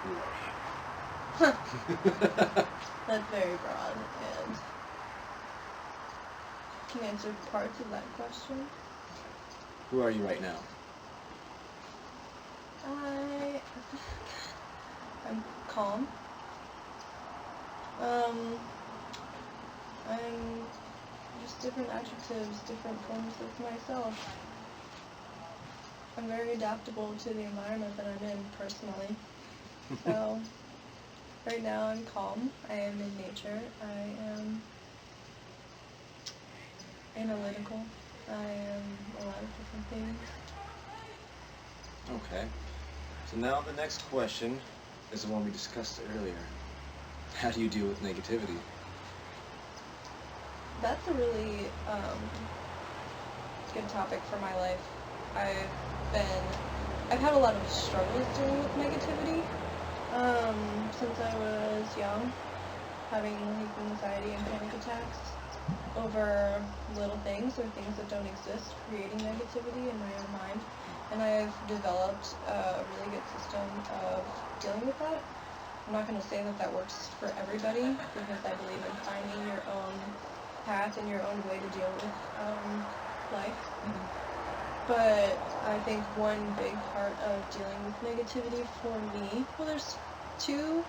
Who are you? That's very broad, and can answer parts of that question. Who are you right now? I'm calm. I'm just different adjectives, different forms of myself. I'm very adaptable to the environment that I'm in personally. So, right now I'm calm. I am in nature. I am analytical. I am a lot of different things. Okay. So now the next question is the one we discussed earlier. How do you deal with negativity? That's a really good topic for my life. I've had a lot of struggles dealing with negativity since I was young, having anxiety and panic attacks over little things or things that don't exist, creating negativity in my own mind. And I've developed a really good system of dealing with that. I'm not going to say that works for everybody, because I believe in finding your own path and your own way to deal with life. Mm-hmm. But I think one big part of dealing with negativity for me, well, there's two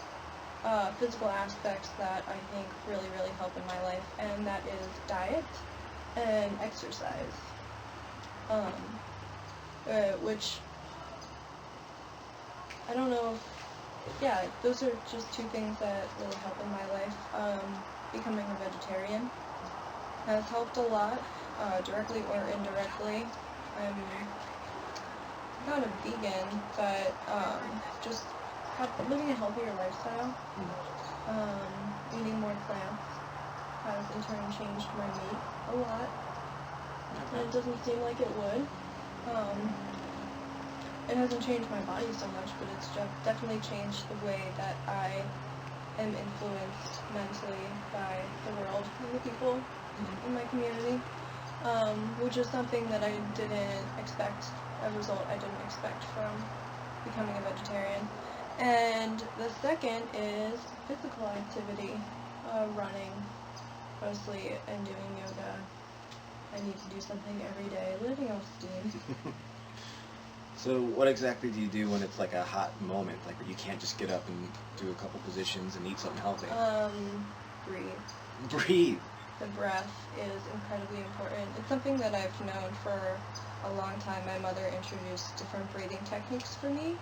physical aspects that I think really, really help in my life, and that is diet and exercise. Which I don't know if, those are just two things that really help in my life. Becoming a vegetarian has helped a lot, directly or indirectly. I'm not a vegan, but just living a healthier lifestyle, eating more plants has in turn changed my meat a lot. And it doesn't seem like it would. It hasn't changed my body so much, but it's definitely changed the way that I am influenced mentally by the world and the people in my community, which is something that I didn't expect, a result I didn't expect from becoming a vegetarian. And the second is physical activity, running mostly and doing yoga. I need to do something every day, living off steam. So what exactly do you do when it's like a hot moment, like where you can't just get up and do a couple positions and eat something healthy? Breathe. Breathe. The breath is incredibly important. It's something that I've known for a long time. My mother introduced different breathing techniques to me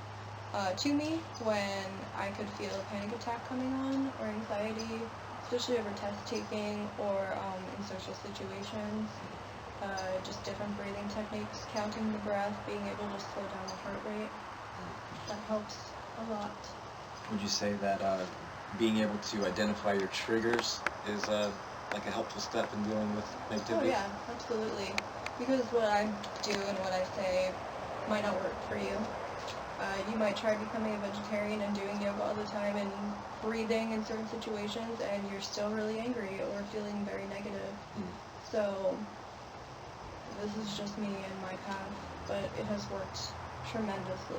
when I could feel a panic attack coming on, or anxiety, especially over test taking or in social situations. Just different breathing techniques, counting the breath, being able to slow down the heart rate. That helps a lot. Would you say that being able to identify your triggers is like a helpful step in dealing with negativity? Oh yeah, absolutely. Because what I do and what I say might not work for you. You might try becoming a vegetarian and doing yoga all the time and breathing in certain situations, and you're still really angry or feeling very negative. So this is just me and my path, but it has worked tremendously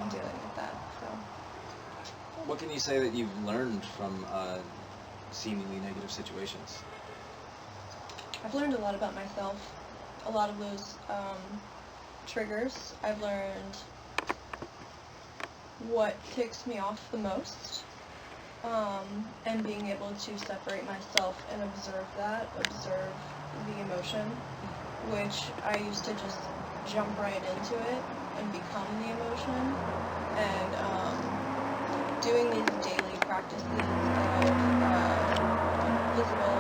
in dealing with that. So, what can you say that you've learned from seemingly negative situations? I've learned a lot about myself. A lot of those triggers. I've learned what ticks me off the most, and being able to separate myself and observe the emotion, which I used to just jump right into it and become the emotion, and doing these daily practices of physical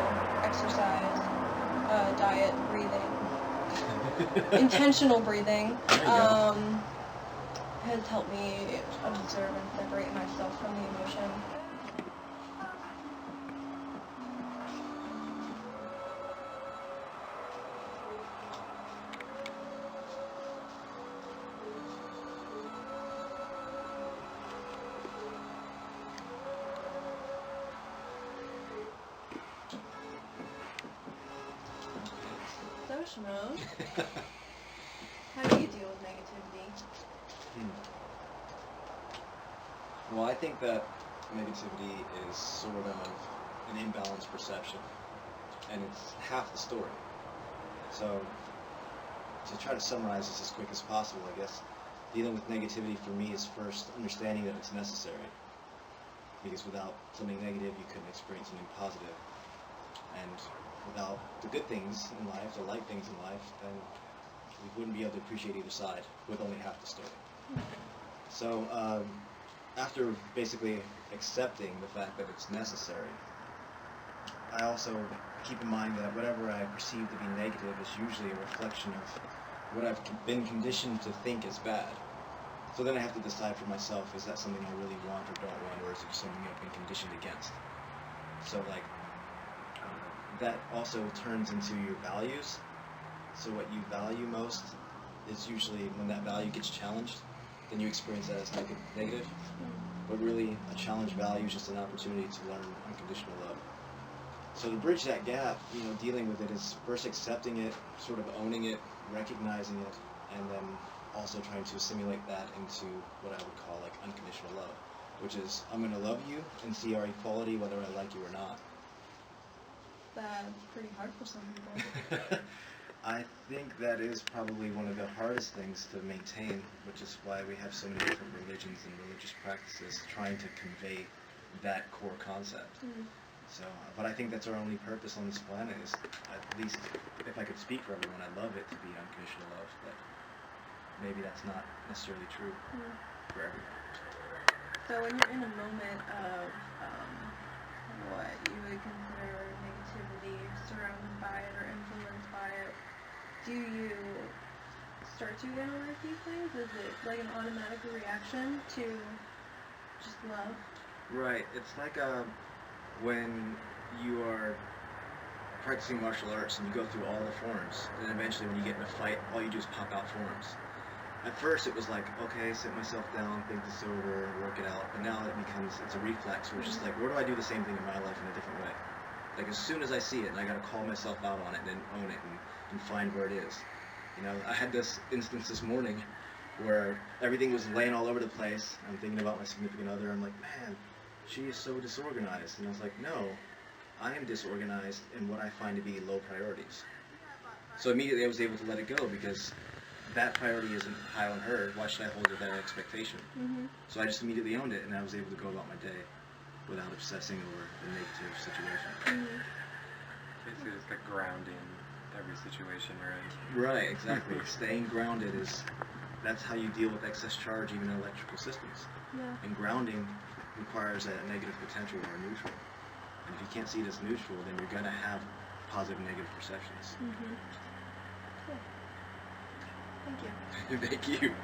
exercise, diet, breathing, intentional breathing, has helped me observe and separate myself from the emotion. So, Shimon, how do you deal with negativity? Well, I think that negativity is sort of an imbalanced perception, and it's half the story. So, to try to summarize this as quick as possible, I guess, dealing with negativity for me is first understanding that it's necessary. Because without something negative, you couldn't experience something positive. And without the good things in life, the light things in life, then we wouldn't be able to appreciate either side with only half the story. So, after basically accepting the fact that it's necessary, I also keep in mind that whatever I perceive to be negative is usually a reflection of what I've been conditioned to think is bad. So then I have to decide for myself, is that something I really want or don't want, or is it something I've been conditioned against? So like, that also turns into your values. So what you value most is usually when that value gets challenged, then you experience that as negative. But really, a challenged value is just an opportunity to learn unconditional love. So to bridge that gap, dealing with it is first accepting it, sort of owning it, recognizing it, and then also trying to assimilate that into what I would call like unconditional love, which is I'm going to love you and see our equality whether I like you or not. That's pretty hard for some people. I think that is probably one of the hardest things to maintain, which is why we have so many different religions and religious practices trying to convey that core concept. So, but I think that's our only purpose on this planet is, at least if I could speak for everyone, I'd love it to be unconditional love, but maybe that's not necessarily true for everyone. So when you're in a moment of what you would consider negativity, surrounded by it or influenced by it, do you start to analyze these things? Is it like an automatic reaction to just love? Right. It's like when you are practicing martial arts and you go through all the forms, and eventually when you get in a fight, all you do is pop out forms. At first it was like, okay, sit myself down, think this over, work it out, but now it's a reflex where it's just like, where do I do the same thing in my life in a different way? Like as soon as I see it, and I gotta call myself out on it and then own it and find where it is. I had this instance this morning where everything was laying all over the place. I'm thinking about my significant other. I'm like, man, she is so disorganized. And I was like, no, I am disorganized in what I find to be low priorities. So immediately I was able to let it go because that priority isn't high on her. Why should I hold her that expectation? So I just immediately owned it, and I was able to go about my day without obsessing over the negative situation. Basically, it's like grounding every situation you're in. Right, exactly. Staying grounded that's how you deal with excess charge even in electrical systems. Yeah. And grounding requires a negative potential or neutral. And if you can't see it as neutral, then you're going to have positive and negative perceptions. Cool. Thank you. Thank you.